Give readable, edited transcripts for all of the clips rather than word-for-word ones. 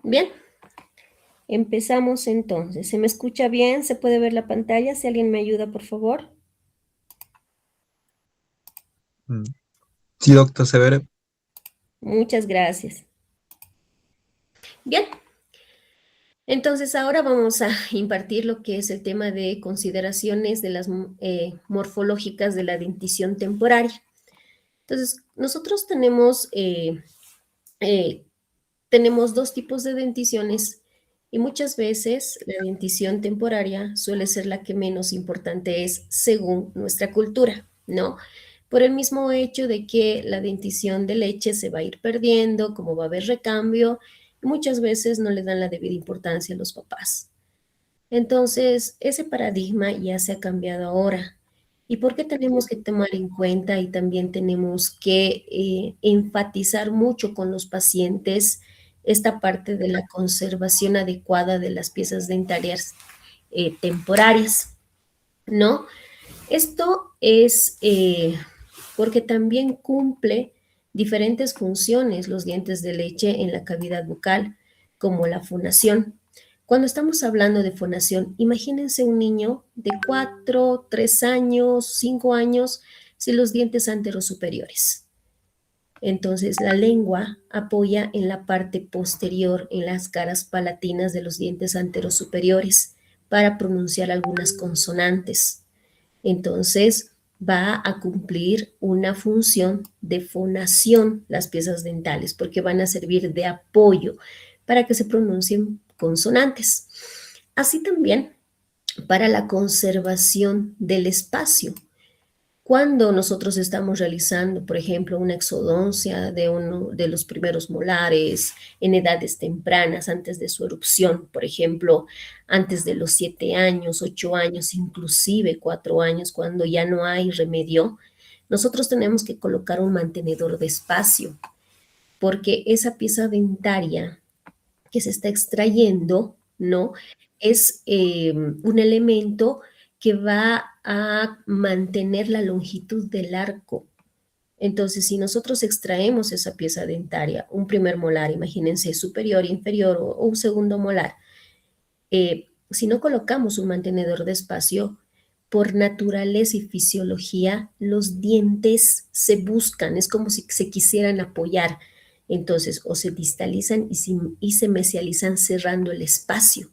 Bien, empezamos entonces. ¿Se me escucha bien? ¿Se puede ver la pantalla? Si alguien me ayuda, por favor. Mm. Sí, doctor Severo. Muchas gracias. Bien, entonces ahora vamos a impartir lo que es el tema de consideraciones de las morfológicas de la dentición temporaria. Entonces, nosotros eh, tenemos dos tipos de denticiones y muchas veces la dentición temporaria suele ser la que menos importante es según nuestra cultura, ¿no? Por el mismo hecho de que la dentición de leche se va a ir perdiendo, como va a haber recambio, y muchas veces no le dan la debida importancia a los papás. Entonces, ese paradigma ya se ha cambiado ahora. ¿Y por qué tenemos que tomar en cuenta y también tenemos que enfatizar mucho con los pacientes esta parte de la conservación adecuada de las piezas dentarias temporarias? ¿No? Esto es porque también cumple diferentes funciones los dientes de leche en la cavidad bucal, como la fonación. Cuando estamos hablando de fonación, imagínense un niño de 4, 3 años, 5 años, sin los dientes anterosuperiores. Entonces, la lengua apoya en la parte posterior, en las caras palatinas de los dientes anterosuperiores, para pronunciar algunas consonantes. Entonces, va a cumplir una función de fonación las piezas dentales, porque van a servir de apoyo para que se pronuncien consonantes. Así también para la conservación del espacio. Cuando nosotros estamos realizando, por ejemplo, una exodoncia de uno de los primeros molares en edades tempranas, antes de su erupción, por ejemplo, antes de los 7 años, 8 años, inclusive 4 años, cuando ya no hay remedio, nosotros tenemos que colocar un mantenedor de espacio, porque esa pieza dentaria que se está extrayendo, ¿no? Es un elemento que va a mantener la longitud del arco. Entonces, si nosotros extraemos esa pieza dentaria, un primer molar, imagínense, superior, inferior o un segundo molar, si no colocamos un mantenedor de espacio, por naturaleza y fisiología, los dientes se buscan, es como si se quisieran apoyar. Entonces, o se distalizan y se mesializan cerrando el espacio.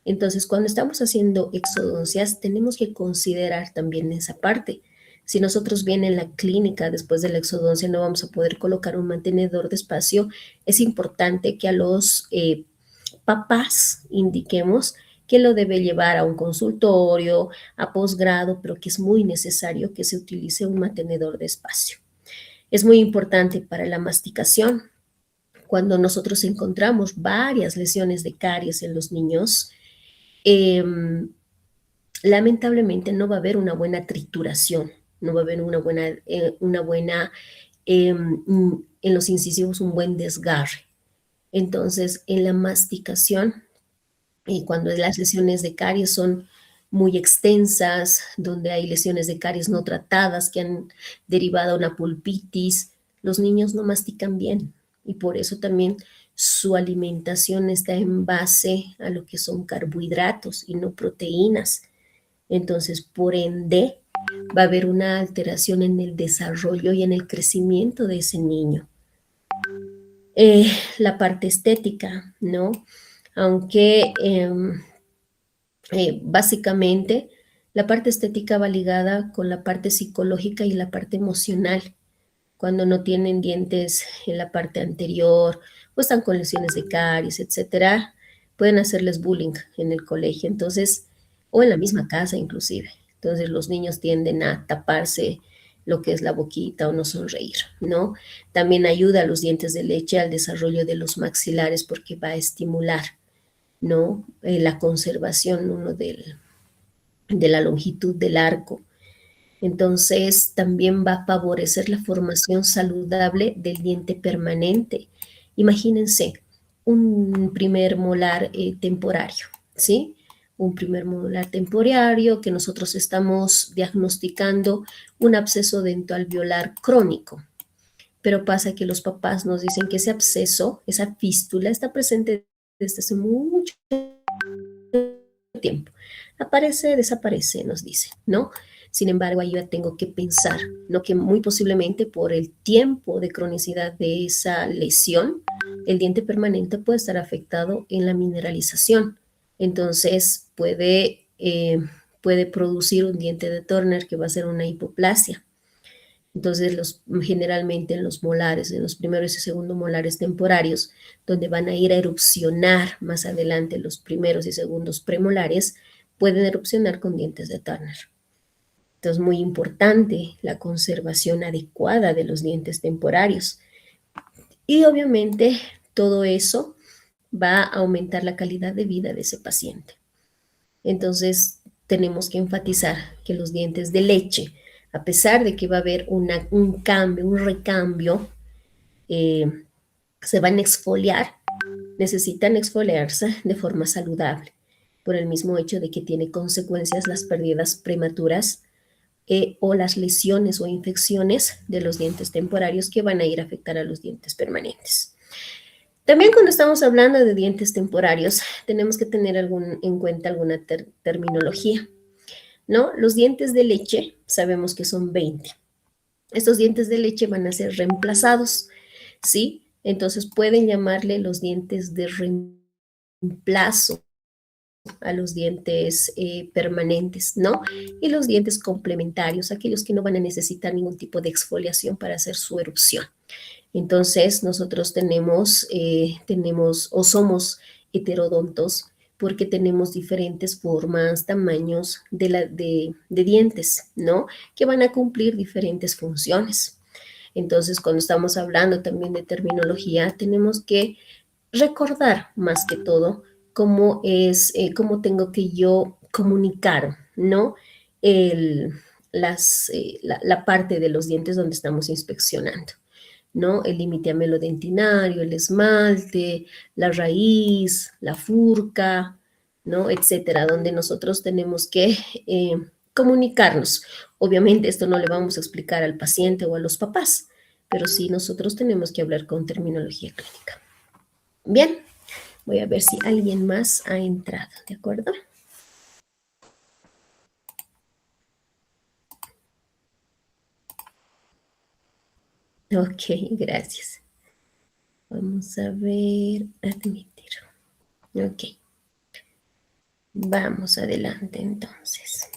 Entonces, cuando estamos haciendo exodoncias, tenemos que considerar también esa parte. Si nosotros bien en la clínica, después de la exodoncia, no vamos a poder colocar un mantenedor de espacio, es importante que a los papás indiquemos que lo debe llevar a un consultorio, a posgrado, pero que es muy necesario que se utilice un mantenedor de espacio. Es muy importante para la masticación. Cuando nosotros encontramos varias lesiones de caries en los niños, eh, lamentablemente no va a haber una buena trituración, no va a haber una buena en los incisivos, un buen desgarre. Entonces, en la masticación, y cuando las lesiones de caries son muy extensas, donde hay lesiones de caries no tratadas que han derivado a una pulpitis, los niños no mastican bien y por eso también su alimentación está en base a lo que son carbohidratos y no proteínas. Entonces, por ende, va a haber una alteración en el desarrollo y en el crecimiento de ese niño. La parte estética, ¿no? Aunque básicamente la parte estética va ligada con la parte psicológica y la parte emocional. Cuando no tienen dientes en la parte anterior o están con lesiones de caries, etcétera, pueden hacerles bullying en el colegio, entonces, o en la misma casa inclusive. Entonces los niños tienden a taparse lo que es la boquita o no sonreír, ¿no? También ayuda a los dientes de leche al desarrollo de los maxilares porque va a estimular, ¿no? La conservación, uno de la longitud del arco. Entonces, también va a favorecer la formación saludable del diente permanente. Imagínense un primer molar temporario, ¿sí? Un primer molar temporario que nosotros estamos diagnosticando un absceso dentoalveolar crónico. Pero pasa que los papás nos dicen que ese absceso, esa fístula, está presente desde hace mucho tiempo. Aparece, desaparece, nos dice, ¿no? Sin embargo, ahí yo tengo que pensar, ¿no? Que muy posiblemente por el tiempo de cronicidad de esa lesión, el diente permanente puede estar afectado en la mineralización. Entonces, puede producir un diente de Turner que va a ser una hipoplasia. Entonces, generalmente en los molares, en los primeros y segundos molares temporarios, donde van a ir a erupcionar más adelante los primeros y segundos premolares, pueden erupcionar con dientes de Turner. Entonces, muy importante la conservación adecuada de los dientes temporarios. Y obviamente todo eso va a aumentar la calidad de vida de ese paciente. Entonces, tenemos que enfatizar que los dientes de leche, a pesar de que va a haber un cambio, un recambio, se van a exfoliar, necesitan exfoliarse de forma saludable, por el mismo hecho de que tiene consecuencias las pérdidas prematuras o las lesiones o infecciones de los dientes temporarios que van a ir a afectar a los dientes permanentes. También cuando estamos hablando de dientes temporarios, tenemos que tener en cuenta alguna terminología, ¿no? Los dientes de leche, sabemos que son 20. Estos dientes de leche van a ser reemplazados, ¿sí? Entonces pueden llamarle los dientes de reemplazo a los dientes permanentes, ¿no? Y los dientes complementarios, aquellos que no van a necesitar ningún tipo de exfoliación para hacer su erupción. Entonces, nosotros tenemos o somos heterodontos porque tenemos diferentes formas, tamaños de dientes, ¿no? Que van a cumplir diferentes funciones. Entonces, cuando estamos hablando también de terminología, tenemos que recordar más que todo cómo tengo que yo comunicar, ¿no? El, la parte de los dientes donde estamos inspeccionando, ¿no? El límite amelodentinario, el esmalte, la raíz, la furca, ¿no? Etcétera, donde nosotros tenemos que comunicarnos. Obviamente esto no le vamos a explicar al paciente o a los papás, pero sí nosotros tenemos que hablar con terminología clínica. Bien, voy a ver si alguien más ha entrado, ¿de acuerdo? Ok, gracias. Vamos a ver, admitir. Ok. Vamos adelante entonces.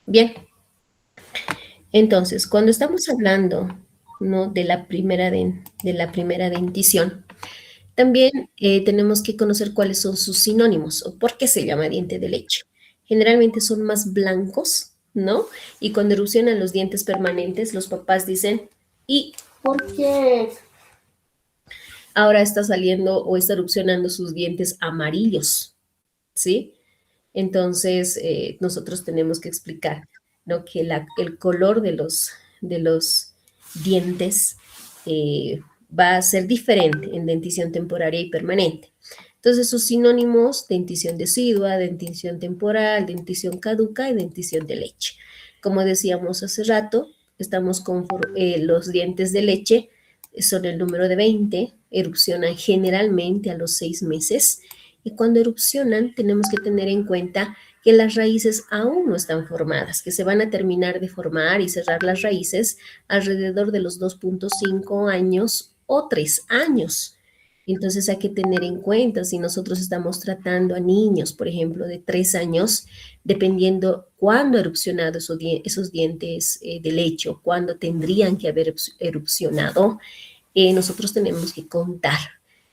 Bien, entonces, cuando estamos hablando, ¿no? de la primera dentición, también tenemos que conocer cuáles son sus sinónimos o por qué se llama diente de leche. Generalmente son más blancos, ¿no? Y cuando erupcionan los dientes permanentes, los papás dicen, ¿y por qué ahora está saliendo o está erupcionando sus dientes amarillos? ¿Sí? Entonces, nosotros tenemos que explicar, ¿no? Que el color de los dientes va a ser diferente en dentición temporaria y permanente. Entonces, sus sinónimos: dentición decidua, dentición temporal, dentición caduca y dentición de leche. Como decíamos hace rato, los dientes de leche son el número de 20, erupcionan generalmente a los 6 meses. Y cuando erupcionan, tenemos que tener en cuenta que las raíces aún no están formadas, que se van a terminar de formar y cerrar las raíces alrededor de los 2.5 años o 3 años. Entonces hay que tener en cuenta, si nosotros estamos tratando a niños, por ejemplo, de 3 años, dependiendo cuándo ha erupcionado esos dientes de leche o cuándo tendrían que haber erupcionado, nosotros tenemos que contar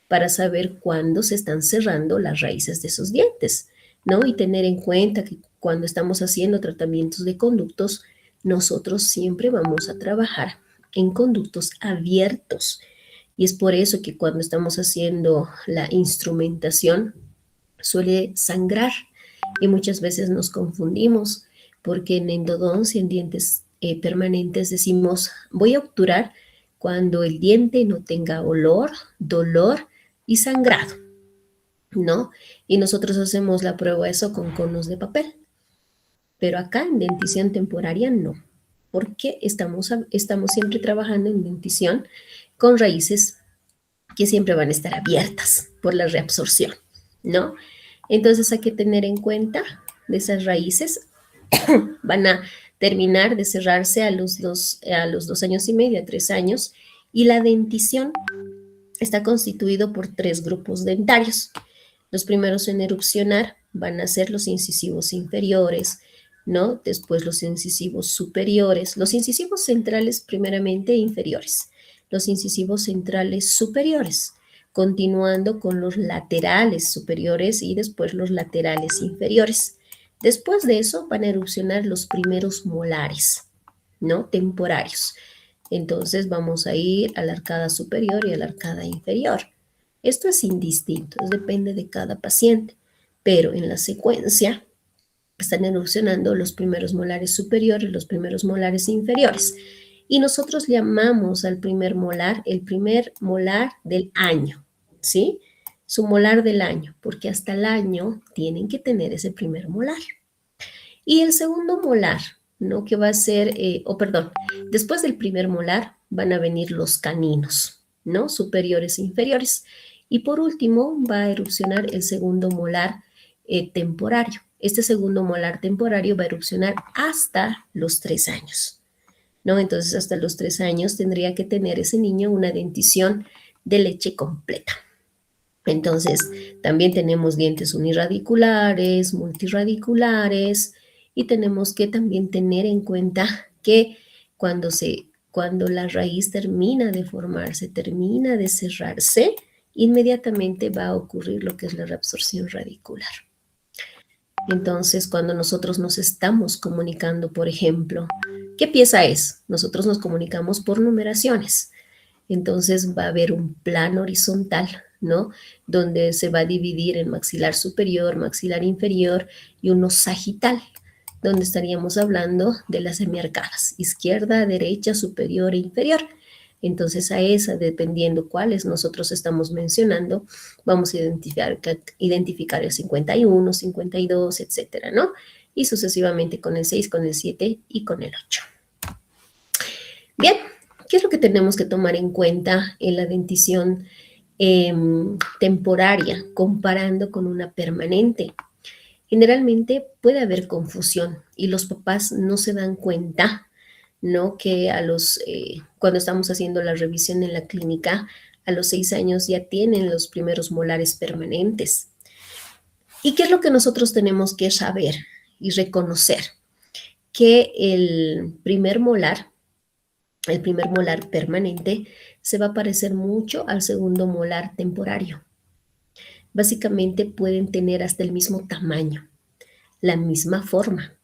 para saber cuándo se están cerrando las raíces de esos dientes, ¿no? Y tener en cuenta que cuando estamos haciendo tratamientos de conductos, nosotros siempre vamos a trabajar en conductos abiertos. Y es por eso que cuando estamos haciendo la instrumentación suele sangrar y muchas veces nos confundimos porque en endodoncia, en dientes permanentes, decimos voy a obturar cuando el diente no tenga olor, dolor y sangrado, ¿no? Y nosotros hacemos la prueba de eso con conos de papel, pero acá en dentición temporaria no, porque estamos siempre trabajando en dentición con raíces que siempre van a estar abiertas por la reabsorción, ¿no? Entonces hay que tener en cuenta de esas raíces, van a terminar de cerrarse a los 2 años y medio, a 3 años, y la dentición está constituido por 3 grupos dentarios. Los primeros en erupcionar van a ser los incisivos inferiores, ¿no? Después los incisivos superiores, los incisivos centrales primeramente inferiores, los incisivos centrales superiores, continuando con los laterales superiores y después los laterales inferiores. Después de eso van a erupcionar los primeros molares, ¿no? Temporarios. Entonces vamos a ir a la arcada superior y a la arcada inferior. Esto es indistinto, depende de cada paciente, pero en la secuencia están erupcionando los primeros molares superiores, los primeros molares inferiores. Y nosotros llamamos al primer molar el primer molar del año, ¿sí? Su molar del año, porque hasta el año tienen que tener ese primer molar. Y el segundo molar, ¿no? Que va a ser, perdón, después del primer molar van a venir los caninos, ¿no? Superiores e inferiores. Y por último va a erupcionar el segundo molar temporario. Este segundo molar temporario va a erupcionar hasta los 3 años, ¿no? Entonces hasta los 3 años tendría que tener ese niño una dentición de leche completa. Entonces, también tenemos dientes unirradiculares, multirradiculares, y tenemos que también tener en cuenta que cuando la raíz termina de formarse, termina de cerrarse, inmediatamente va a ocurrir lo que es la reabsorción radicular. Entonces, cuando nosotros nos estamos comunicando, por ejemplo, ¿qué pieza es? Nosotros nos comunicamos por numeraciones. Entonces va a haber un plano horizontal, ¿no? Donde se va a dividir en maxilar superior, maxilar inferior y uno sagital, donde estaríamos hablando de las semiarcadas, izquierda, derecha, superior e inferior. Entonces a esa, dependiendo cuáles nosotros estamos mencionando, vamos a identificar el 51, 52, etcétera, ¿no? Y sucesivamente con el 6, con el 7 y con el 8. Bien, ¿qué es lo que tenemos que tomar en cuenta en la dentición temporaria comparando con una permanente? Generalmente puede haber confusión y los papás no se dan cuenta, ¿no? Que cuando estamos haciendo la revisión en la clínica, a los 6 años ya tienen los primeros molares permanentes. ¿Y qué es lo que nosotros tenemos que saber y reconocer? Que el primer molar permanente se va a parecer mucho al segundo molar temporario. Básicamente pueden tener hasta el mismo tamaño, la misma forma.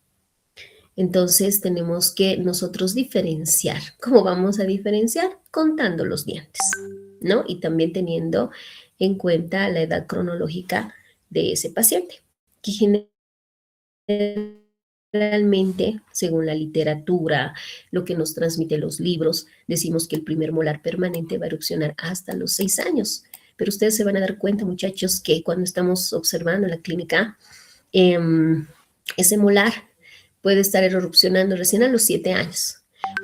Entonces tenemos que nosotros diferenciar. ¿Cómo vamos a diferenciar? Contando los dientes, ¿no? Y también teniendo en cuenta la edad cronológica de ese paciente, que generalmente, según la literatura, lo que nos transmite los libros, decimos que el primer molar permanente va a erupcionar hasta los 6 años. Pero ustedes se van a dar cuenta, muchachos, que cuando estamos observando en la clínica, ese molar puede estar erupcionando recién a los 7 años.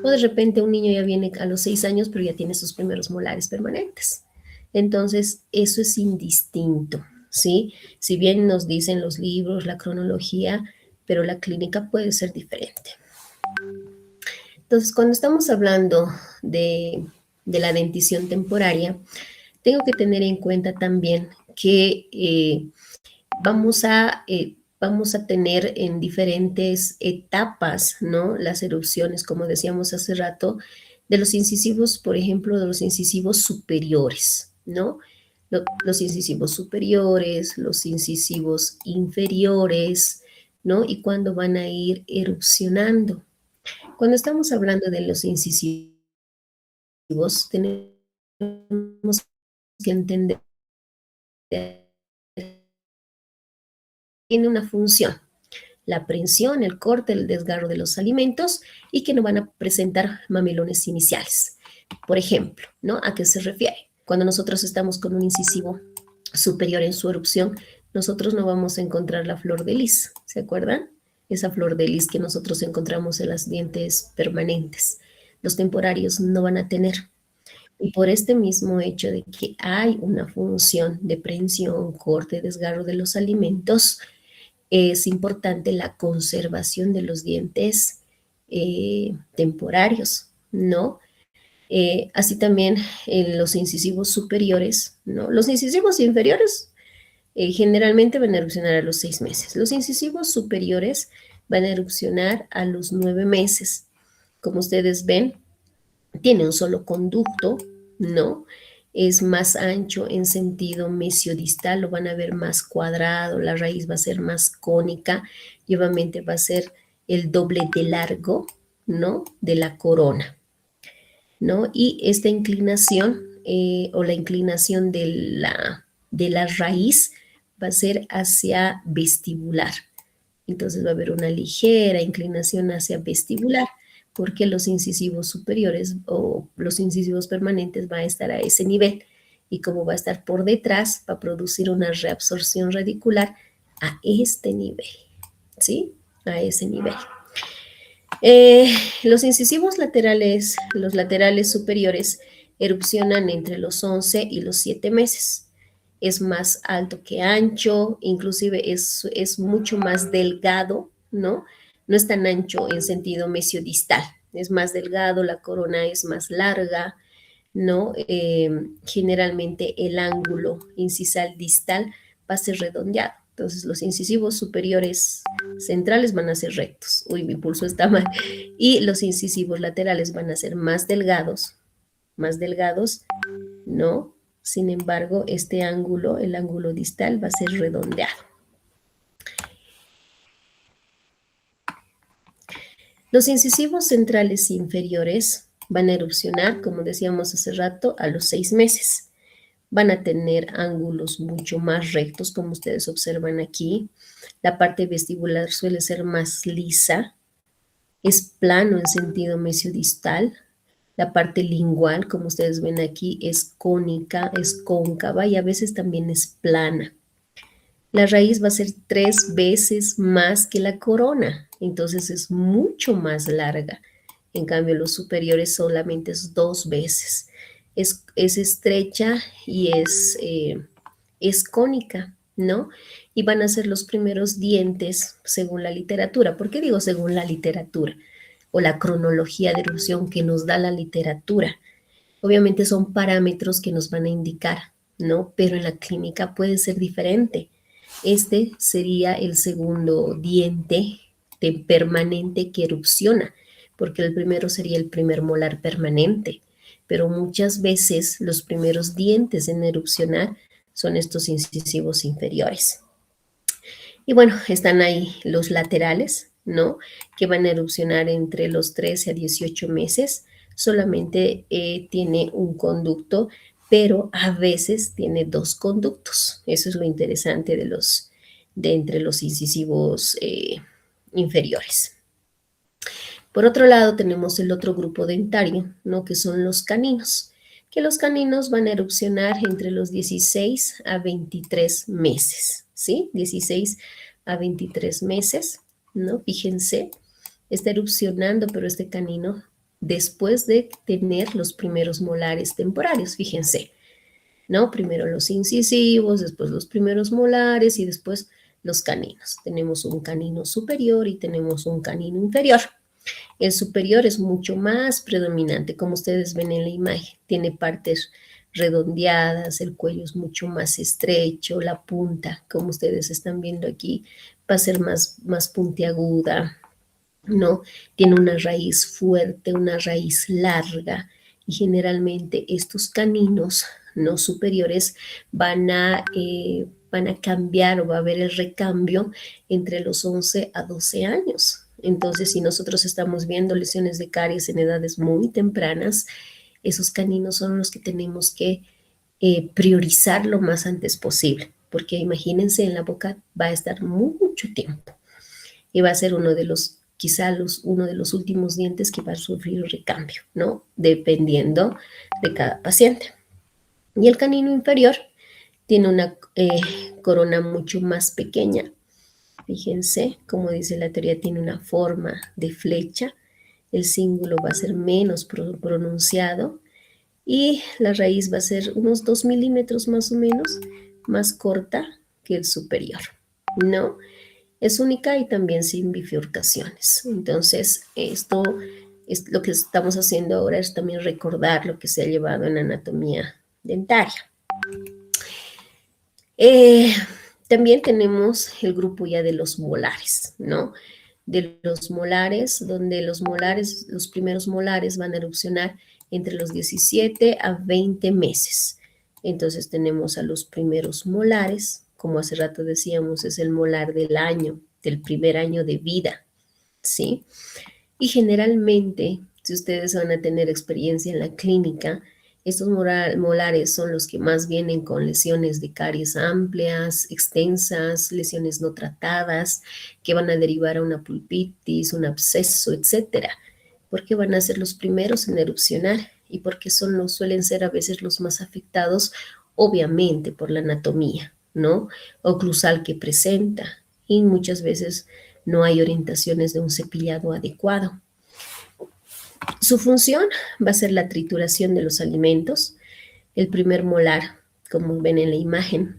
O de repente un niño ya viene a los 6 años, pero ya tiene sus primeros molares permanentes. Entonces, eso es indistinto, ¿sí? Si bien nos dicen los libros, la cronología, pero la clínica puede ser diferente. Entonces, cuando estamos hablando de la dentición temporaria, tengo que tener en cuenta también que vamos a tener en diferentes etapas, ¿no? Las erupciones, como decíamos hace rato, de los incisivos, por ejemplo, de los incisivos superiores, ¿no? Los incisivos superiores, los incisivos inferiores, ¿no? Y cuándo van a ir erupcionando. Cuando estamos hablando de los incisivos, tenemos que entender que tiene una función, la aprehensión, el corte, el desgarro de los alimentos y que no van a presentar mamilones iniciales. Por ejemplo, ¿no? ¿A qué se refiere? Cuando nosotros estamos con un incisivo superior en su erupción, nosotros no vamos a encontrar la flor de lis, ¿se acuerdan? Esa flor de lis que nosotros encontramos en los dientes permanentes. Los temporarios no van a tener. Y por este mismo hecho de que hay una función de prensión, corte, desgarro de los alimentos, es importante la conservación de los dientes temporarios, ¿no? Así también en los incisivos superiores, ¿no? Los incisivos inferiores generalmente van a erupcionar a los 6 meses. Los incisivos superiores van a erupcionar a los 9 meses. Como ustedes ven, tiene un solo conducto, ¿no? Es más ancho en sentido mesiodistal, lo van a ver más cuadrado, la raíz va a ser más cónica y obviamente va a ser el doble de largo, ¿no? De la corona, ¿no? Y esta inclinación o la inclinación de la raíz va a ser hacia vestibular. Entonces va a haber una ligera inclinación hacia vestibular porque los incisivos superiores o los incisivos permanentes van a estar a ese nivel y como va a estar por detrás, va a producir una reabsorción radicular a este nivel, ¿sí? A ese nivel. Los incisivos laterales, los laterales superiores, erupcionan entre los 11 y los 7 meses. Es más alto que ancho, inclusive es mucho más delgado, ¿no? No es tan ancho en sentido mesiodistal, es más delgado, la corona es más larga, ¿no? Generalmente el ángulo incisal distal va a ser redondeado. Entonces los incisivos superiores centrales van a ser rectos. Uy, mi pulso está mal. Y los incisivos laterales van a ser más delgados, ¿no? Sin embargo, este ángulo, el ángulo distal, va a ser redondeado. Los incisivos centrales inferiores van a erupcionar, como decíamos hace rato, a los 6 meses. Van a tener ángulos mucho más rectos, como ustedes observan aquí. La parte vestibular suele ser más lisa, es plano en sentido mesiodistal. La parte lingual, como ustedes ven aquí, es cónica, es cóncava y a veces también es plana. La raíz va a ser 3 veces más que la corona, entonces es mucho más larga. En cambio, los superiores solamente es 2 veces. Es estrecha y es cónica, ¿no? Y van a ser los primeros dientes según la literatura. ¿Por qué digo según la literatura? O la cronología de erupción que nos da la literatura. Obviamente son parámetros que nos van a indicar, ¿no? Pero en la clínica puede ser diferente. Este sería el segundo diente permanente que erupciona, porque el primero sería el primer molar permanente, pero muchas veces los primeros dientes en erupcionar son estos incisivos inferiores. Y bueno, están ahí los laterales, ¿no? Que van a erupcionar entre los 13 a 18 meses. Solamente tiene un conducto, pero a veces tiene dos conductos. Eso es lo interesante de entre los incisivos inferiores. Por otro lado, tenemos el otro grupo dentario, ¿no? Que son los caninos, que los caninos van a erupcionar entre los 16 a 23 meses, ¿sí? 16 a 23 meses, ¿no? Fíjense, está erupcionando, pero este canino después de tener los primeros molares temporarios, fíjense, ¿no? Primero los incisivos, después los primeros molares y después los caninos. Tenemos un canino superior y tenemos un canino inferior. El superior es mucho más predominante, como ustedes ven en la imagen. Tiene partes redondeadas, el cuello es mucho más estrecho, la punta, como ustedes están viendo aquí, va a ser más puntiaguda, ¿no? Tiene una raíz fuerte, una raíz larga y generalmente estos caninos no superiores van a cambiar o va a haber el recambio entre los 11 a 12 años. Entonces, si nosotros estamos viendo lesiones de caries en edades muy tempranas, esos caninos son los que tenemos que priorizar lo más antes posible, porque imagínense, en la boca va a estar mucho tiempo y va a ser uno de los últimos dientes que va a sufrir recambio, ¿no? Dependiendo de cada paciente. Y el canino inferior tiene una corona mucho más pequeña. Fíjense, como dice la teoría, tiene una forma de flecha. El cíngulo va a ser menos pronunciado y la raíz va a ser unos 2 milímetros más o menos más corta que el superior, ¿no? Es única y también sin bifurcaciones. Entonces, esto es lo que estamos haciendo ahora, es también recordar lo que se ha llevado en anatomía dentaria. Eh, También tenemos el grupo ya de los molares, ¿no? De los molares, donde los molares, los primeros molares van a erupcionar entre los 17 a 20 meses. Entonces tenemos a los primeros molares, como hace rato decíamos, es el molar del año, del primer año de vida, ¿sí? Y generalmente, si ustedes van a tener experiencia en la clínica, estos molares son los que más vienen con lesiones de caries amplias, extensas, lesiones no tratadas, que van a derivar a una pulpitis, un absceso, etcétera, porque van a ser los primeros en erupcionar y porque suelen ser a veces los más afectados, obviamente por la anatomía, ¿no? Oclusal que presenta y muchas veces no hay orientaciones de un cepillado adecuado. Su función va a ser la trituración de los alimentos. El primer molar, como ven en la imagen,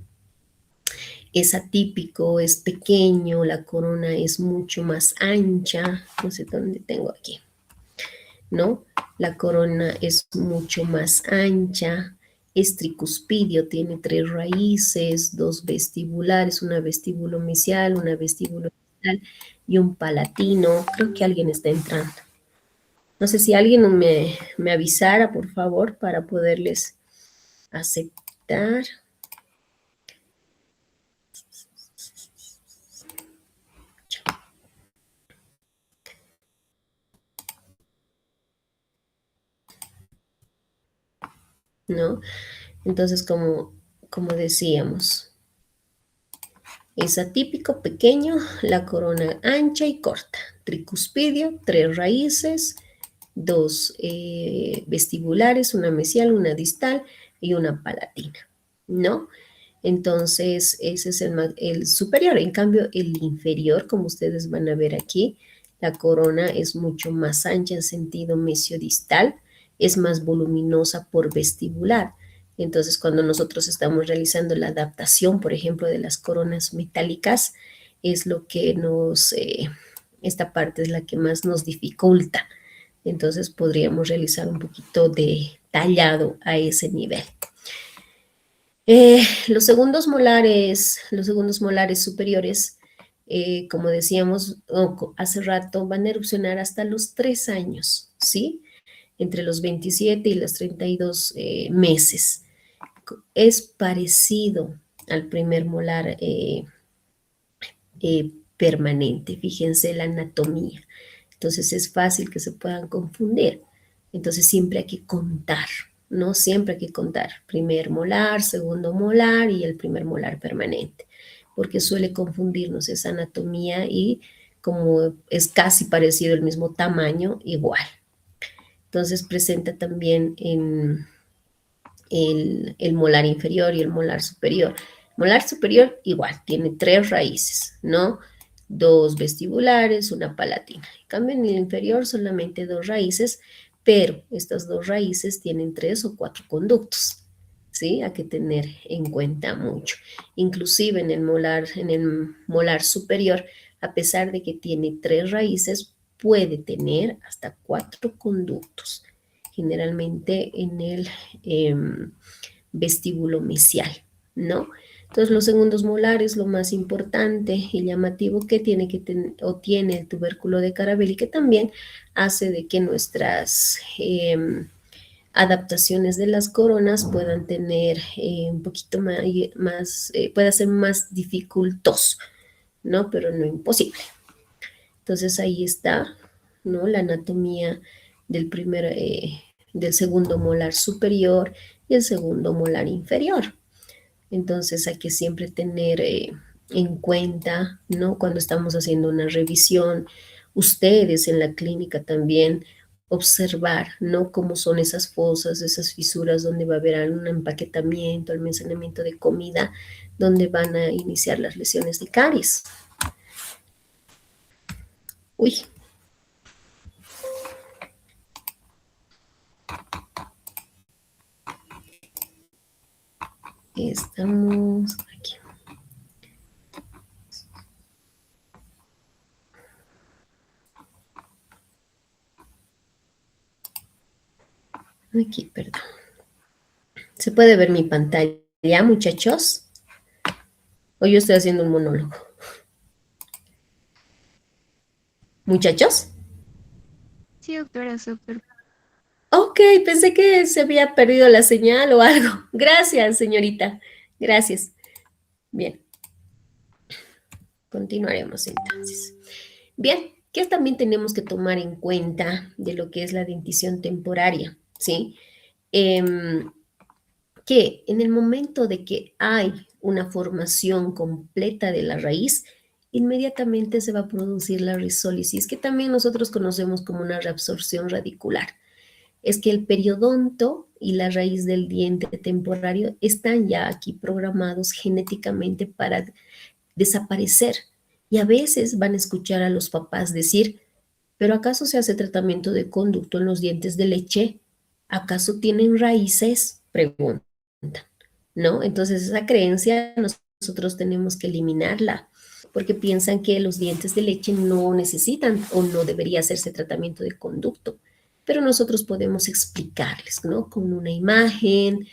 es atípico, es pequeño, la corona es mucho más ancha, no sé dónde tengo aquí, ¿no? La corona es mucho más ancha, es tricuspidio, tiene 3 raíces, 2 vestibulares, una vestíbulo mesial, una vestíbulo distal y un palatino. Creo que alguien está entrando. No sé si alguien me avisara, por favor, para poderles aceptar. ¿No? Entonces, como decíamos, es atípico, pequeño, la corona ancha y corta, tricuspidio, 3 raíces, 2 vestibulares, una mesial, una distal y una palatina, ¿no? Entonces, ese es el superior. En cambio, el inferior, como ustedes van a ver aquí, la corona es mucho más ancha en sentido mesiodistal, es más voluminosa por vestibular. Entonces, cuando nosotros estamos realizando la adaptación, por ejemplo, de las coronas metálicas, es lo que esta parte es la que más nos dificulta. Entonces, podríamos realizar un poquito de tallado a ese nivel. Los segundos molares superiores, como decíamos hace rato, van a erupcionar hasta los 3 años, ¿sí? Entre los 27 y los 32 meses. Es parecido al primer molar permanente, fíjense la anatomía. Entonces es fácil que se puedan confundir. Entonces siempre hay que contar, ¿no? Siempre hay que contar. Primer molar, segundo molar y el primer molar permanente, porque suele confundirnos esa anatomía y como es casi parecido el mismo tamaño, igual. Entonces presenta también en el molar inferior y el molar superior. Molar superior igual, tiene 3 raíces, ¿no? 2 vestibulares, una palatina. En cambio, en el inferior solamente 2 raíces, pero estas 2 raíces tienen 3 o 4 conductos, ¿sí? Hay que tener en cuenta mucho. Inclusive en el molar superior, a pesar de que tiene 3 raíces, puede tener hasta 4 conductos, generalmente en el vestíbulo mesial, ¿no? Entonces, los segundos molares, lo más importante y llamativo que tiene o tiene el tubérculo de Carabelli, que también hace de que nuestras adaptaciones de las coronas puedan tener un poquito más pueda ser más dificultoso, ¿no? Pero no imposible. Entonces, ahí está, ¿no? La anatomía del segundo molar superior y el segundo molar inferior. Entonces hay que siempre tener en cuenta, ¿no? Cuando estamos haciendo una revisión, ustedes en la clínica también observar, ¿no? Cómo son esas fosas, esas fisuras donde va a haber algún empaquetamiento, almacenamiento de comida, donde van a iniciar las lesiones de caries. Uy. Estamos aquí. Aquí, perdón. ¿Se puede ver mi pantalla, muchachos? ¿O yo estoy haciendo un monólogo? ¿Muchachos? Sí, doctora, súper. Ok, pensé que se había perdido la señal o algo. Gracias, señorita. Gracias. Bien, continuaremos entonces. Bien, ¿qué también tenemos que tomar en cuenta de lo que es la dentición temporaria? ¿Sí? Em, que en el momento de que hay una formación completa de la raíz, inmediatamente se va a producir la risólisis, que también nosotros conocemos como una reabsorción radicular. Es que el periodonto y la raíz del diente temporario están ya aquí programados genéticamente para desaparecer. Y a veces van a escuchar a los papás decir, ¿pero acaso se hace tratamiento de conducto en los dientes de leche? ¿Acaso tienen raíces? Preguntan, ¿no? Entonces esa creencia nosotros tenemos que eliminarla porque piensan que los dientes de leche no necesitan o no debería hacerse tratamiento de conducto. Pero nosotros podemos explicarles, ¿no? Con una imagen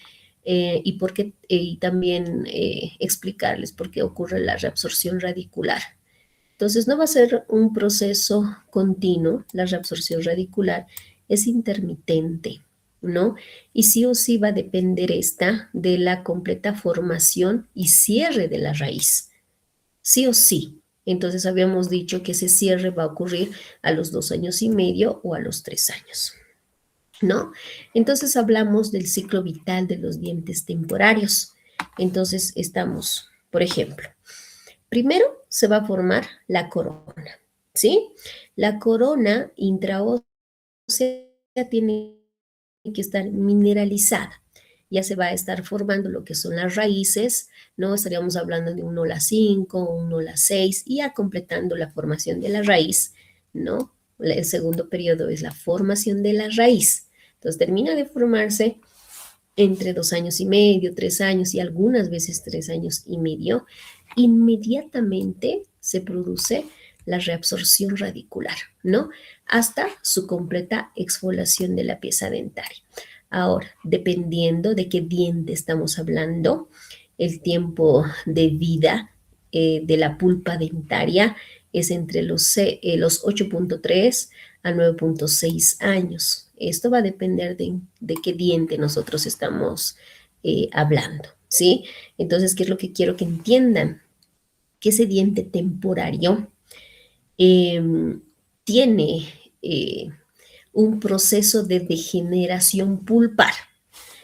y, por qué, y también explicarles por qué ocurre la reabsorción radicular. Entonces, no va a ser un proceso continuo, la reabsorción radicular es intermitente, ¿no? Y sí o sí va a depender esta de la completa formación y cierre de la raíz, sí o sí. Entonces, habíamos dicho que ese cierre va a ocurrir a los 2 años y medio o a los 3 años, ¿no? Entonces, hablamos del ciclo vital de los dientes temporarios. Entonces, estamos, por ejemplo, primero se va a formar la corona, ¿sí? La corona intraósea tiene que estar mineralizada. Ya se va a estar formando lo que son las raíces, ¿no? Estaríamos hablando de un NOLA 5, un NOLA 6, y ya completando la formación de la raíz, ¿no? El segundo periodo es la formación de la raíz. Entonces termina de formarse entre 2 años y medio, 3 años y algunas veces 3 años y medio, inmediatamente se produce la reabsorción radicular, ¿no? Hasta su completa exfoliación de la pieza dentaria. Ahora, dependiendo de qué diente estamos hablando, el tiempo de vida de la pulpa dentaria es entre los 8.3 a 9.6 años. Esto va a depender de qué diente nosotros estamos hablando, ¿sí? Entonces, ¿qué es lo que quiero que entiendan? Que ese diente temporario eh, tiene un proceso de degeneración pulpar.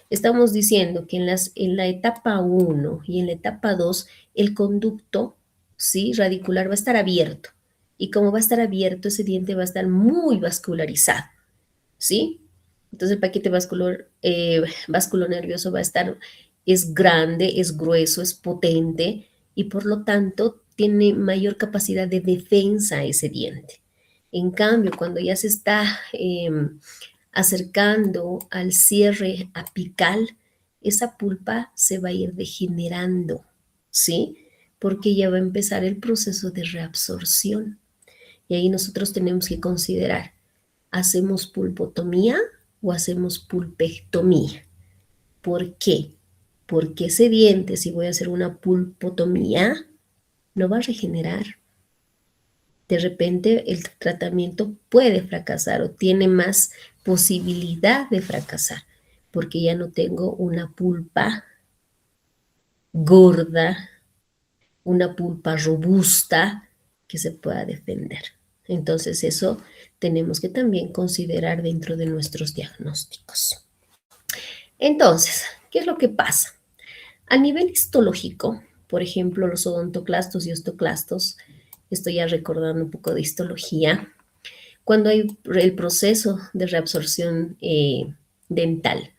Estamos diciendo que en la etapa 1 y en la etapa 2 el conducto, ¿sí? Radicular va a estar abierto. Y como va a estar abierto, ese diente va a estar muy vascularizado, ¿sí? Entonces el paquete vasculonervioso va a estar, es grande, es grueso, es potente y por lo tanto tiene mayor capacidad de defensa ese diente. En cambio, cuando ya se está acercando al cierre apical, esa pulpa se va a ir degenerando, ¿sí? Porque ya va a empezar el proceso de reabsorción. Y ahí nosotros tenemos que considerar, ¿hacemos pulpotomía o hacemos pulpectomía? ¿Por qué? Porque ese diente, si voy a hacer una pulpotomía, no va a regenerar. De repente el tratamiento puede fracasar o tiene más posibilidad de fracasar, porque ya no tengo una pulpa gorda, una pulpa robusta que se pueda defender. Entonces eso tenemos que también considerar dentro de nuestros diagnósticos. Entonces, ¿qué es lo que pasa? A nivel histológico, por ejemplo, los odontoclastos y ostoclastos, estoy ya recordando un poco de histología, cuando hay el proceso de reabsorción dental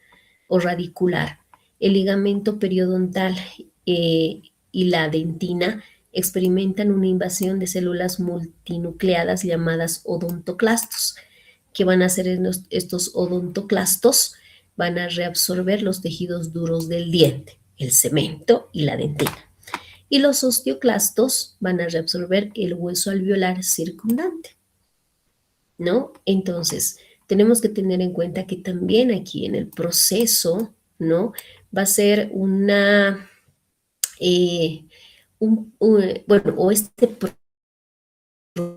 o radicular, el ligamento periodontal y la dentina experimentan una invasión de células multinucleadas llamadas odontoclastos. ¿Qué van a hacer estos odontoclastos? Van a reabsorber los tejidos duros del diente. el cemento y la dentina. Y los osteoclastos van a reabsorber el hueso alveolar circundante, ¿no? Entonces, tenemos que tener en cuenta que también aquí en el proceso, ¿no? Va a ser bueno, o este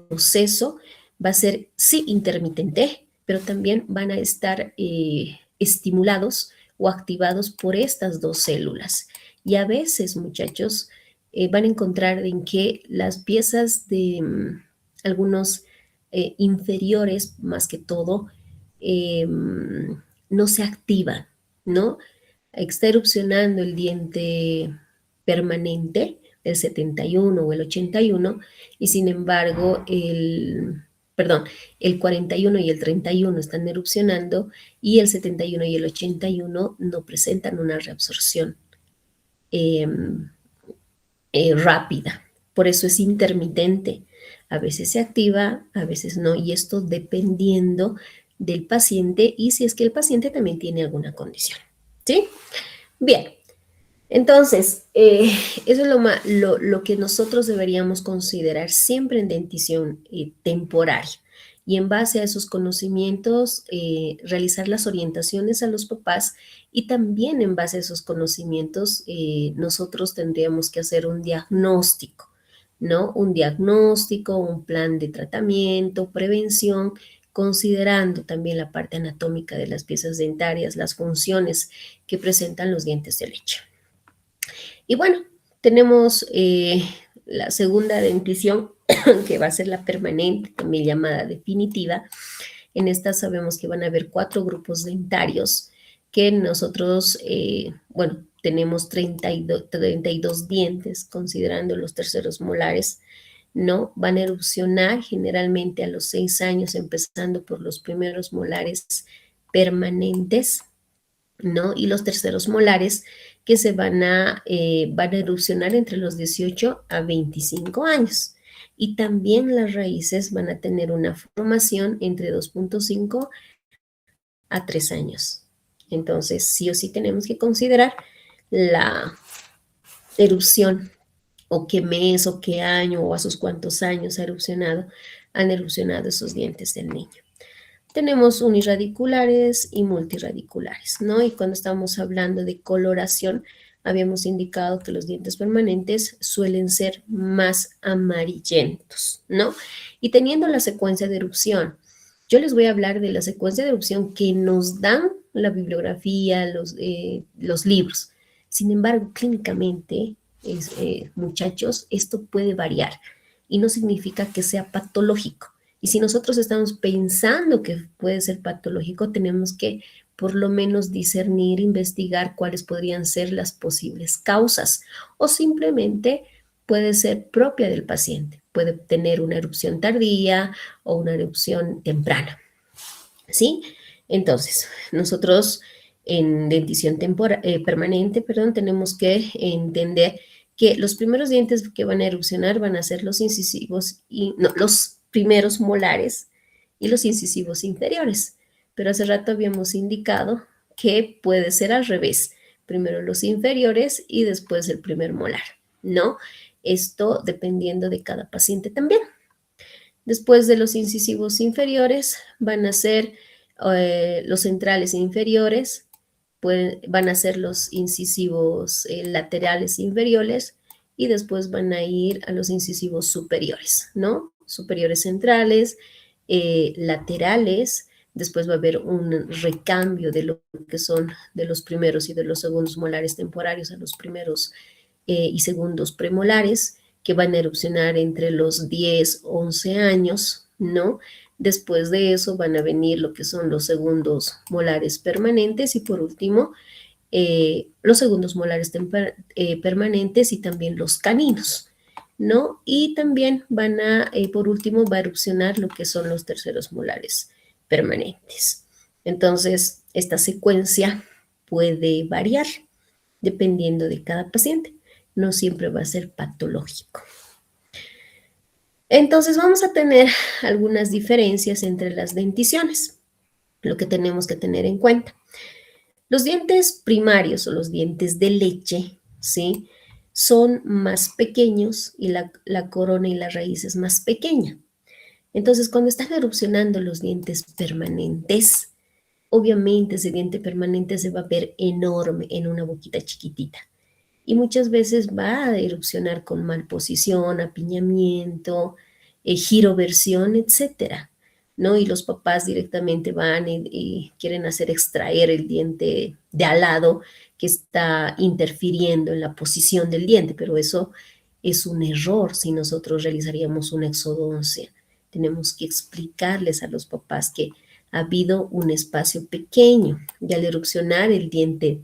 proceso va a ser, sí, intermitente, pero también van a estar estimulados o activados por estas dos células. Y a veces, muchachos, van a encontrar en que las piezas de algunos inferiores, más que todo, no se activan, ¿no? Está erupcionando el diente permanente, el 71 o el 81, y sin embargo el 41 y el 31 están erupcionando y el 71 y el 81 no presentan una reabsorción eh, rápida. Por eso es intermitente. A veces se activa, a veces no, y esto dependiendo del paciente y si es que el paciente también tiene alguna condición. ¿Sí? Bien. Entonces, eso es lo que nosotros deberíamos considerar siempre en dentición temporaria. Y en base a esos conocimientos, realizar las orientaciones a los papás y también en base a esos conocimientos, nosotros tendríamos que hacer un diagnóstico, ¿no? Un diagnóstico, un plan de tratamiento, prevención, considerando también la parte anatómica de las piezas dentarias, las funciones que presentan los dientes de leche. Y bueno, tenemos la segunda dentición, que va a ser la permanente, también llamada definitiva. En esta sabemos que van a haber 4 grupos dentarios que nosotros, bueno, tenemos 32 dientes, considerando los terceros molares, ¿no? Van a erupcionar generalmente a los 6 años, empezando por los primeros molares permanentes, ¿no? Y los terceros molares que van a erupcionar entre los 18 a 25 años. Y también las raíces van a tener una formación entre 2.5 a 3 años. Entonces, sí o sí tenemos que considerar la erupción o qué mes o qué año o a sus cuántos años han erupcionado esos dientes del niño. Tenemos unirradiculares y multirradiculares, ¿no? Y cuando estamos hablando de coloración, habíamos indicado que los dientes permanentes suelen ser más amarillentos, ¿no? Y teniendo la secuencia de erupción, yo les voy a hablar de la secuencia de erupción que nos dan la bibliografía, los libros. Sin embargo, clínicamente, muchachos, esto puede variar y no significa que sea patológico. Y si nosotros estamos pensando que puede ser patológico, tenemos que por lo menos discernir, investigar cuáles podrían ser las posibles causas o simplemente puede ser propia del paciente. Puede tener una erupción tardía o una erupción temprana. ¿Sí? Entonces, nosotros en dentición permanente, tenemos que entender que los primeros dientes que van a erupcionar van a ser los incisivos y no, los primeros molares y los incisivos inferiores. Pero hace rato habíamos indicado que puede ser al revés. Primero los inferiores y después el primer molar, ¿no? Esto dependiendo de cada paciente también. Después de los incisivos inferiores van a ser los centrales inferiores, van a ser los incisivos laterales inferiores y después van a ir a los incisivos superiores, ¿no? Superiores centrales, laterales, después va a haber un recambio de lo que son de los primeros y de los segundos molares temporarios a los primeros y segundos premolares, que van a erupcionar entre los 10, 11 años, ¿no? Después de eso van a venir lo que son los segundos molares permanentes y por último, los segundos molares permanentes y también los caninos, ¿no? Y también por último, va a erupcionar lo que son los terceros molares permanentes. Entonces, esta secuencia puede variar dependiendo de cada paciente. No siempre va a ser patológico. Entonces vamos a tener algunas diferencias entre las denticiones, lo que tenemos que tener en cuenta. Los dientes primarios o los dientes de leche, ¿sí? Son más pequeños y la corona y la raíz es más pequeña. Entonces, cuando están erupcionando los dientes permanentes, obviamente ese diente permanente se va a ver enorme en una boquita chiquitita y muchas veces va a erupcionar con malposición, apiñamiento, giroversión, etcétera, ¿no? Y los papás directamente van y quieren hacer extraer el diente de al lado que está interfiriendo en la posición del diente, pero eso es un error si nosotros realizaríamos una exodoncia. Tenemos que explicarles a los papás que ha habido un espacio pequeño y al erupcionar el diente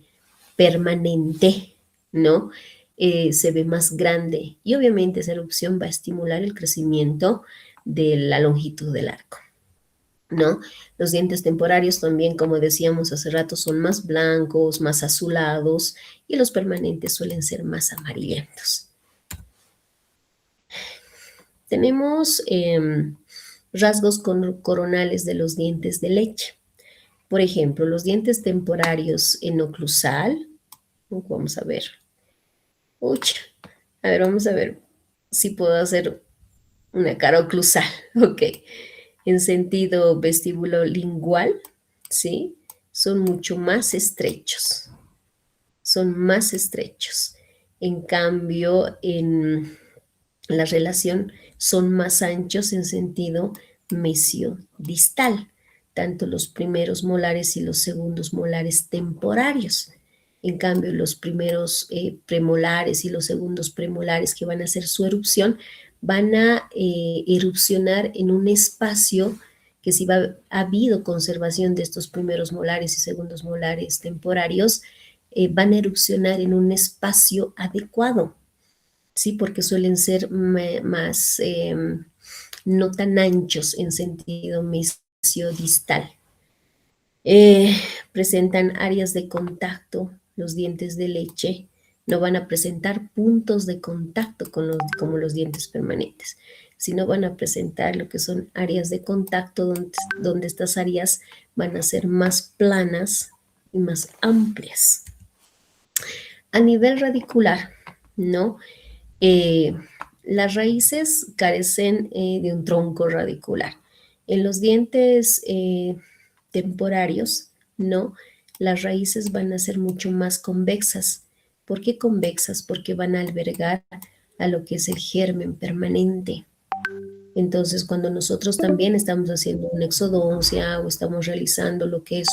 permanente, ¿no? Se ve más grande y obviamente esa erupción va a estimular el crecimiento de la longitud del arco, ¿no? Los dientes temporarios también, como decíamos hace rato, son más blancos, más azulados y los permanentes suelen ser más amarillentos. Tenemos rasgos coronales de los dientes de leche. Por ejemplo, los dientes temporarios en oclusal. Vamos a ver. Uy, a ver, vamos a ver si puedo hacer una cara oclusal. Ok. En sentido vestibulolingual, ¿sí? Son mucho más estrechos. Son más estrechos. En cambio, en la relación son más anchos en sentido mesiodistal, tanto los primeros molares y los segundos molares temporarios. En cambio, los primeros premolares y los segundos premolares que van a hacer su erupción van a erupcionar en un espacio que si ha habido conservación de estos primeros molares y segundos molares temporarios, van a erupcionar en un espacio adecuado, ¿sí? Porque suelen ser más no tan anchos en sentido mesiodistal. Presentan áreas de contacto, los dientes de leche no van a presentar puntos de contacto como los dientes permanentes, sino van a presentar lo que son áreas de contacto donde estas áreas van a ser más planas y más amplias. A nivel radicular, ¿no? Las raíces carecen de un tronco radicular. En los dientes temporarios, ¿no? Las raíces van a ser mucho más convexas. ¿Por qué convexas? Porque van a albergar a lo que es el germen permanente. Entonces, cuando nosotros también estamos haciendo una exodoncia o estamos realizando lo que es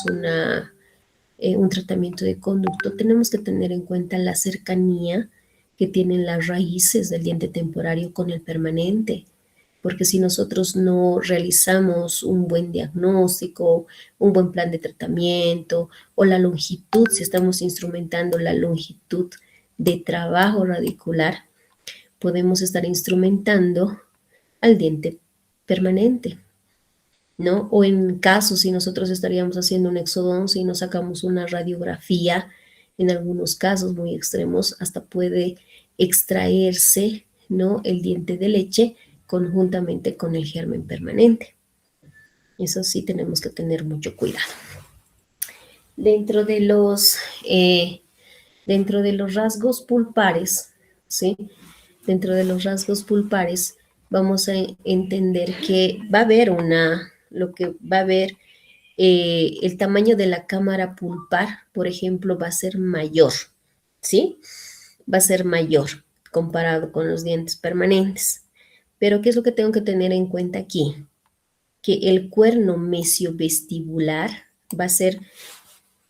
un tratamiento de conducto, tenemos que tener en cuenta la cercanía que tienen las raíces del diente temporario con el permanente, porque si nosotros no realizamos un buen diagnóstico, un buen plan de tratamiento o la longitud, si estamos instrumentando la longitud de trabajo radicular, podemos estar instrumentando al diente permanente, ¿no? O en caso, si nosotros estaríamos haciendo una exodoncia y nos sacamos una radiografía, en algunos casos muy extremos, hasta puede extraerse, ¿no? El diente de leche conjuntamente con el germen permanente. Eso sí tenemos que tener mucho cuidado. Dentro de los rasgos pulpares, ¿sí? Dentro de los rasgos pulpares vamos a entender que va a haber el tamaño de la cámara pulpar, por ejemplo, va a ser mayor, ¿sí? Va a ser mayor comparado con los dientes permanentes. Pero, ¿qué es lo que tengo que tener en cuenta aquí? Que el cuerno mesiovestibular va a ser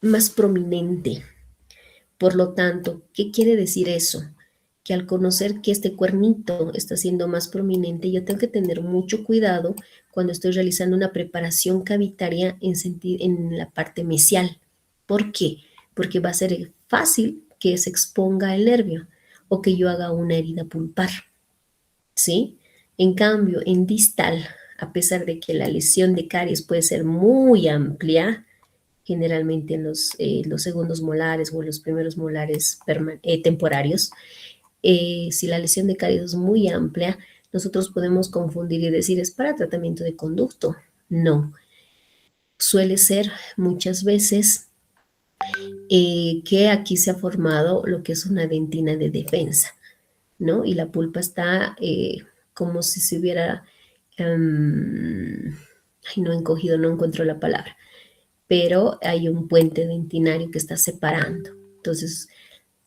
más prominente. Por lo tanto, ¿qué quiere decir eso? Que al conocer que este cuernito está siendo más prominente, yo tengo que tener mucho cuidado cuando estoy realizando una preparación cavitaria en la parte mesial. ¿Por qué? Porque va a ser fácil que se exponga el nervio o que yo haga una herida pulpar, ¿sí? En cambio, en distal, a pesar de que la lesión de caries puede ser muy amplia, generalmente en los segundos molares o en los primeros molares temporarios, si la lesión de caries es muy amplia, nosotros podemos confundir y decir es para tratamiento de conducto. No, suele ser muchas veces que aquí se ha formado lo que es una dentina de defensa, ¿no? Y la pulpa está como si se hubiera, ay, no he encogido, no encuentro la palabra, pero hay un puente dentinario que está separando. Entonces,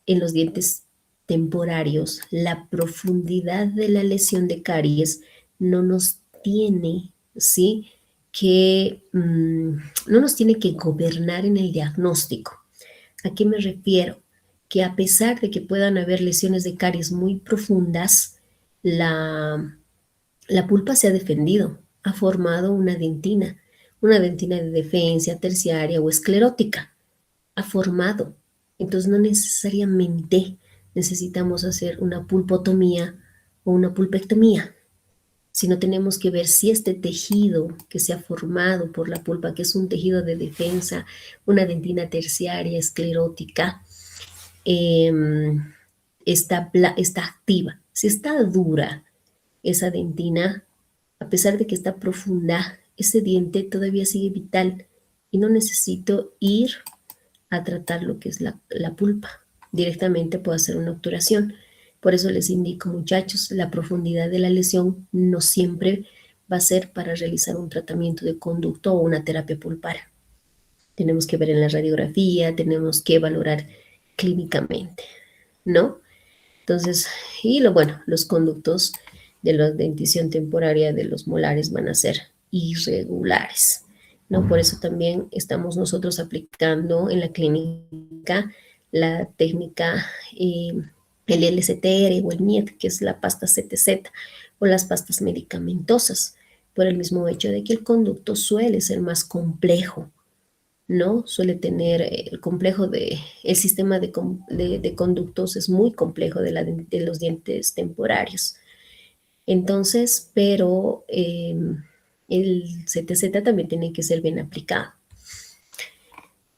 en los dientes temporarios, la profundidad de la lesión de caries no nos tiene, ¿sí? Que no nos tiene que gobernar en el diagnóstico. ¿A qué me refiero? Que a pesar de que puedan haber lesiones de caries muy profundas, la, la pulpa se ha defendido, ha formado una dentina de defensa terciaria o esclerótica, ha formado. Entonces no necesariamente necesitamos hacer una pulpotomía o una pulpectomía, sino tenemos que ver si este tejido que se ha formado por la pulpa, que es un tejido de defensa, una dentina terciaria esclerótica, eh, está activa. Si está dura esa dentina, a pesar de que está profunda, ese diente todavía sigue vital y no necesito ir a tratar lo que es la pulpa. Directamente puedo hacer una obturación. Por eso les indico, muchachos, la profundidad de la lesión no siempre va a ser para realizar un tratamiento de conducto o una terapia pulpar. Tenemos que ver en la radiografía, tenemos que valorar clínicamente, ¿no? Entonces, y bueno, los conductos de la dentición temporaria de los molares van a ser irregulares, ¿no? Por eso también estamos nosotros aplicando en la clínica la técnica, el LCTR o el NIET, que es la pasta CTZ o las pastas medicamentosas, por el mismo hecho de que el conducto suele ser más complejo, ¿no? Suele tener el complejo el sistema de conductos es muy complejo de los dientes temporarios. Entonces, pero el CTZ también tiene que ser bien aplicado.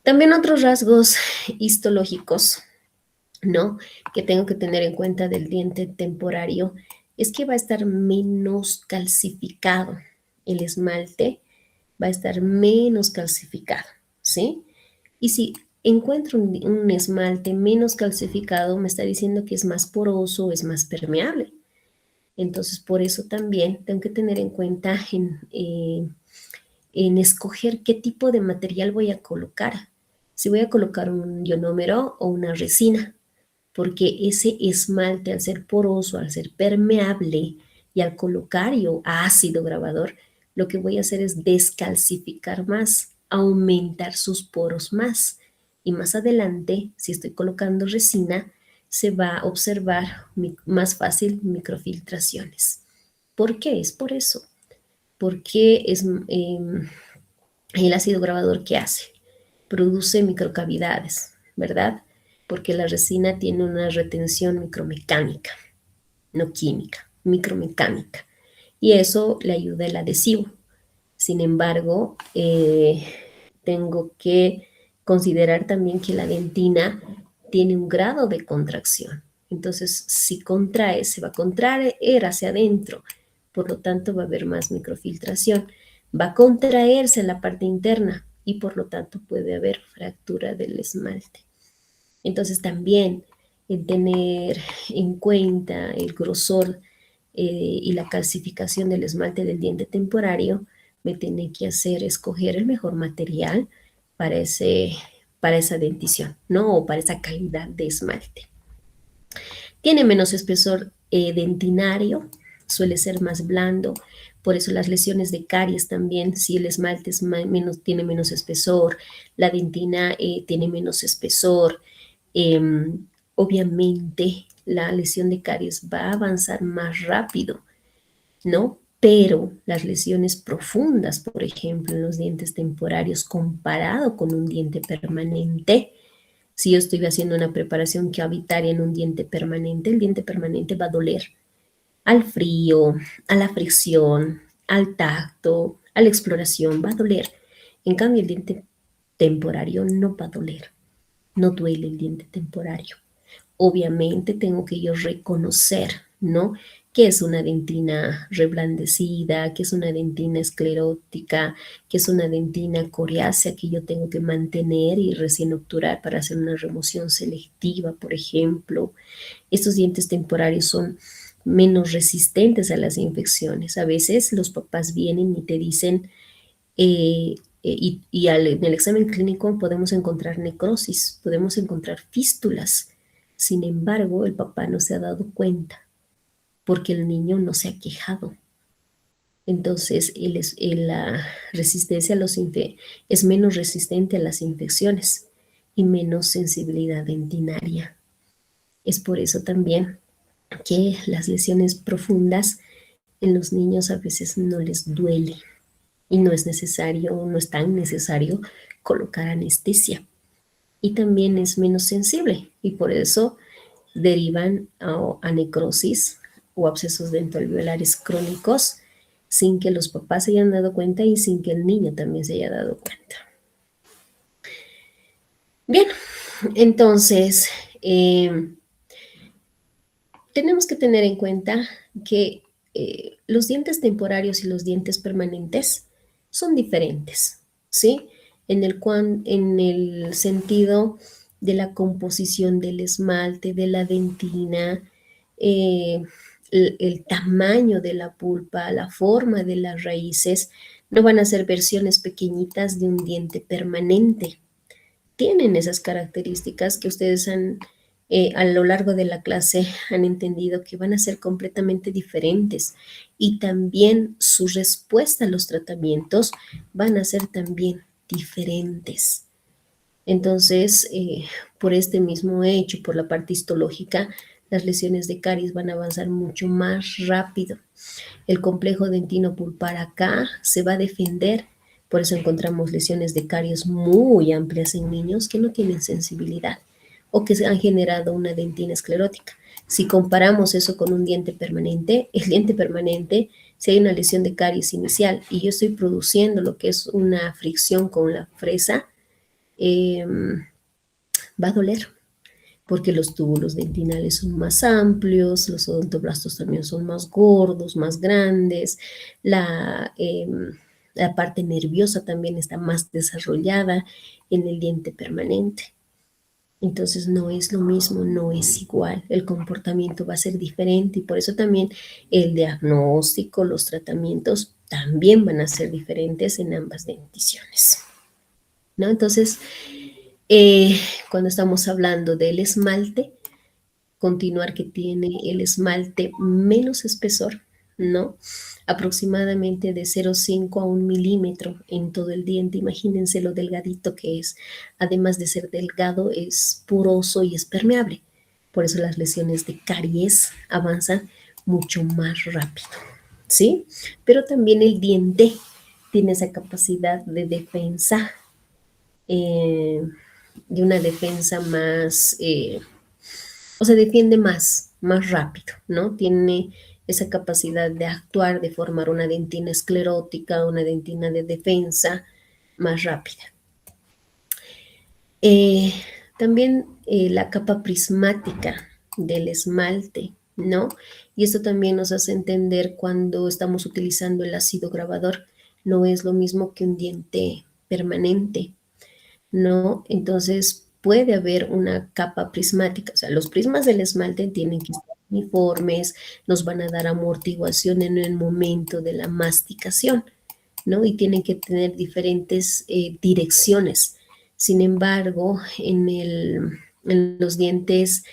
También otros rasgos histológicos, ¿no? Que tengo que tener en cuenta del diente temporario es que va a estar menos calcificado. El esmalte va a estar menos calcificado, ¿sí? Y si encuentro un esmalte menos calcificado, me está diciendo que es más poroso, es más permeable. Entonces, por eso también tengo que tener en cuenta en escoger qué tipo de material voy a colocar. Si voy a colocar un ionómero o una resina, porque ese esmalte, al ser poroso, al ser permeable y al colocar yo ácido grabador, lo que voy a hacer es descalcificar más, aumentar sus poros más. Y más adelante, si estoy colocando resina, se va a observar más fácil microfiltraciones. ¿Por qué? Es por eso. Porque es el ácido grabador que hace. Produce microcavidades, ¿verdad? Porque la resina tiene una retención micromecánica, no química, micromecánica. Y eso le ayuda el adhesivo. Sin embargo, tengo que considerar también que la dentina tiene un grado de contracción. Entonces, si contrae, se va a contraer hacia adentro. Por lo tanto, va a haber más microfiltración. Va a contraerse en la parte interna y por lo tanto puede haber fractura del esmalte. Entonces, también el tener en cuenta el grosor y la calcificación del esmalte del diente temporario me tiene que hacer escoger el mejor material para, para esa dentición, ¿no? O para esa calidad de esmalte. Tiene menos espesor dentinario, suele ser más blando, por eso las lesiones de caries también, si el esmalte tiene menos espesor, la dentina tiene menos espesor, obviamente la lesión de caries va a avanzar más rápido, ¿no? Pero las lesiones profundas, por ejemplo, en los dientes temporarios comparado con un diente permanente, si yo estoy haciendo una preparación cavitaria en un diente permanente, el diente permanente va a doler al frío, a la fricción, al tacto, a la exploración, va a doler. En cambio, el diente temporario no va a doler, no duele el diente temporario. Obviamente tengo que yo reconocer, ¿no? qué es una dentina reblandecida, qué es una dentina esclerótica, qué es una dentina coriácea que yo tengo que mantener y recién obturar para hacer una remoción selectiva, por ejemplo. Estos dientes temporarios son menos resistentes a las infecciones. A veces los papás vienen y te dicen, en el examen clínico podemos encontrar necrosis, podemos encontrar fístulas. Sin embargo, el papá no se ha dado cuenta porque el niño no se ha quejado. Entonces, la resistencia a es menos resistente a las infecciones y menos sensibilidad dentinaria. Es por eso también que las lesiones profundas en los niños a veces no les duele y no es necesario, no es tan necesario colocar anestesia. Y también es menos sensible y por eso derivan a necrosis o abscesos dentoalveolares crónicos sin que los papás se hayan dado cuenta y sin que el niño también se haya dado cuenta. Bien, entonces tenemos que tener en cuenta que los dientes temporarios y los dientes permanentes son diferentes, ¿sí? En el sentido de la composición del esmalte, de la dentina, eh, el tamaño de la pulpa, la forma de las raíces, no van a ser versiones pequeñitas de un diente permanente. Tienen esas características que ustedes a lo largo de la clase han entendido que van a ser completamente diferentes y también su respuesta a los tratamientos van a ser también diferentes. Entonces, por este mismo hecho, por la parte histológica, las lesiones de caries van a avanzar mucho más rápido. El complejo dentino pulpar acá se va a defender, por eso encontramos lesiones de caries muy amplias en niños que no tienen sensibilidad o que se han generado una dentina esclerótica. Si comparamos eso con un diente permanente, el diente permanente, si hay una lesión de caries inicial y yo estoy produciendo lo que es una fricción con la fresa, va a doler porque los túbulos dentinales son más amplios, los odontoblastos también son más gordos, más grandes, la parte nerviosa también está más desarrollada en el diente permanente. Entonces no es lo mismo, no es igual, el comportamiento va a ser diferente y por eso también el diagnóstico, los tratamientos también van a ser diferentes en ambas denticiones, ¿no? Entonces, cuando estamos hablando del esmalte, continuar que tiene el esmalte menos espesor, ¿no? Aproximadamente de 0,5 a 1 milímetro en todo el diente. Imagínense lo delgadito que es. Además de ser delgado, es poroso y es permeable. Por eso las lesiones de caries avanzan mucho más rápido, ¿sí? Pero también el diente tiene esa capacidad de defensa, de una defensa más, o se defiende más rápido, ¿no? Tiene esa capacidad de actuar, de formar una dentina esclerótica, una dentina de defensa más rápida. Eh, también la capa prismática del esmalte, ¿no? Y esto también nos hace entender cuando estamos utilizando el ácido grabador, no es lo mismo que un diente permanente, ¿no? Entonces puede haber una capa prismática, o sea, los prismas del esmalte tienen que estar uniformes, nos van a dar amortiguación en el momento de la masticación, ¿no? Y tienen que tener diferentes direcciones. Sin embargo, en los dientes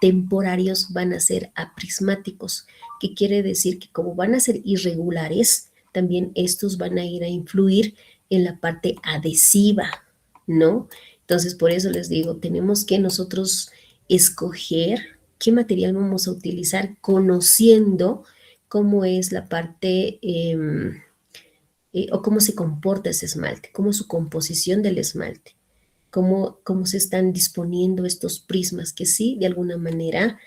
temporarios van a ser aprismáticos, que quiere decir que como van a ser irregulares, también estos van a ir a influir en la parte adhesiva, ¿no? Entonces, por eso les digo, tenemos que nosotros escoger qué material vamos a utilizar conociendo cómo es la parte o cómo se comporta ese esmalte, cómo es su composición del esmalte, cómo se están disponiendo estos prismas, que sí, de alguna manera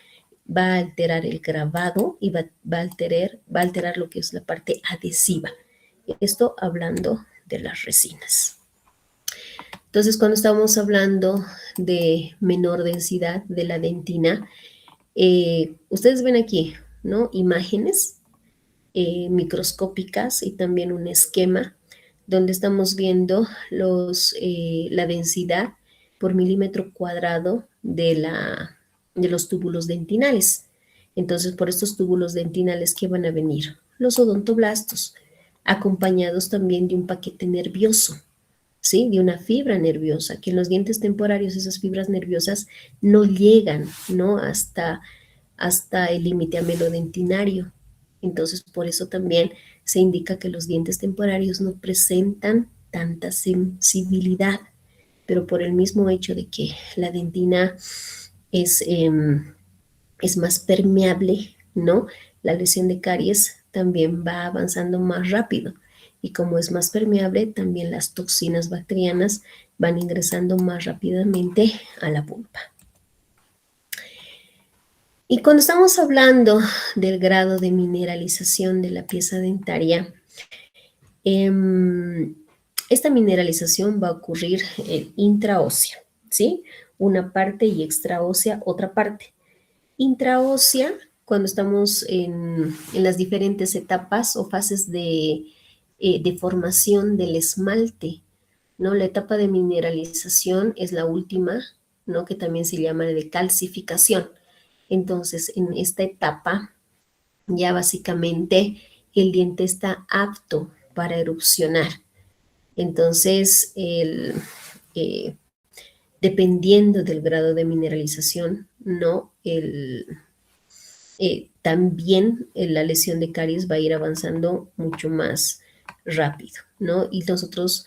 va a alterar el grabado y va a alterar lo que es la parte adhesiva. Esto hablando de las resinas. Entonces, cuando estamos hablando de menor densidad de la dentina, ustedes ven aquí ¿no? Imágenes microscópicas y también un esquema donde estamos viendo la densidad por milímetro cuadrado de los túbulos dentinales. Entonces, por estos túbulos dentinales, ¿qué van a venir? Los odontoblastos, acompañados también de un paquete nervioso, ¿sí? De una fibra nerviosa, que en los dientes temporarios esas fibras nerviosas no llegan, ¿no? Hasta el límite amelodentinario. Entonces, por eso también se indica que los dientes temporarios no presentan tanta sensibilidad, pero por el mismo hecho de que la dentina es, es más permeable, ¿no? La lesión de caries también va avanzando más rápido. Y como es más permeable, también las toxinas bacterianas van ingresando más rápidamente a la pulpa. Y cuando estamos hablando del grado de mineralización de la pieza dentaria, esta mineralización va a ocurrir intraósea, ¿sí? Una parte y extraósea, otra parte. Intraósea, cuando estamos en las diferentes etapas o fases de formación del esmalte, ¿no? La etapa de mineralización es la última, ¿no? Que también se llama de calcificación. Entonces, en esta etapa, ya básicamente el diente está apto para erupcionar. Entonces, eh, dependiendo del grado de mineralización, ¿no? También la lesión de caries va a ir avanzando mucho más rápido, ¿no? Y nosotros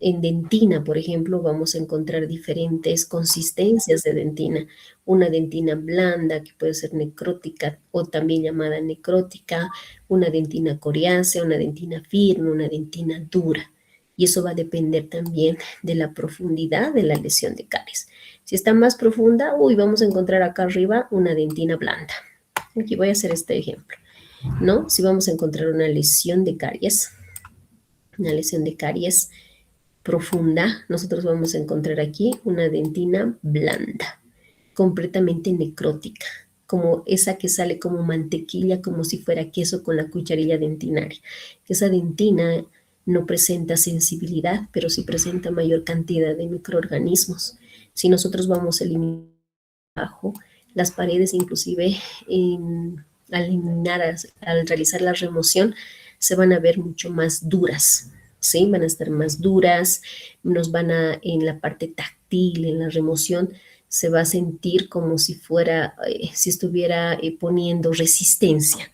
en dentina, por ejemplo, vamos a encontrar diferentes consistencias de dentina. Una dentina blanda, que puede ser necrótica o también llamada necrótica, una dentina coriácea, una dentina firme, una dentina dura. Y eso va a depender también de la profundidad de la lesión de caries. Si está más profunda, vamos a encontrar acá arriba una dentina blanda. Aquí voy a hacer este ejemplo, ¿no? Si vamos a encontrar una lesión de caries profunda, nosotros vamos a encontrar aquí una dentina blanda, completamente necrótica, como esa que sale como mantequilla, como si fuera queso con la cucharilla dentinaria. Esa dentina no presenta sensibilidad, pero sí presenta mayor cantidad de microorganismos. Si nosotros vamos a eliminar abajo, las paredes inclusive al eliminar, al realizar la remoción, se van a ver mucho más duras, ¿sí? Van a estar más duras, en la parte táctil, en la remoción, se va a sentir como si fuera, si estuviera poniendo resistencia.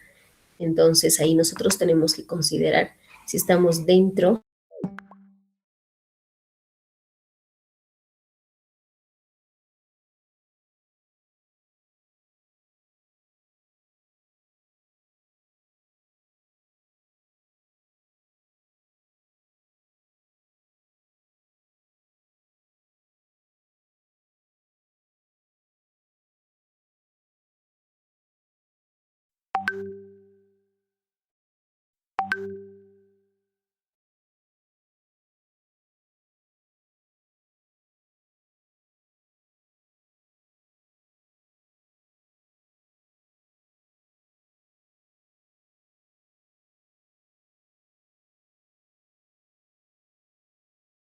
Entonces ahí nosotros tenemos que considerar si estamos dentro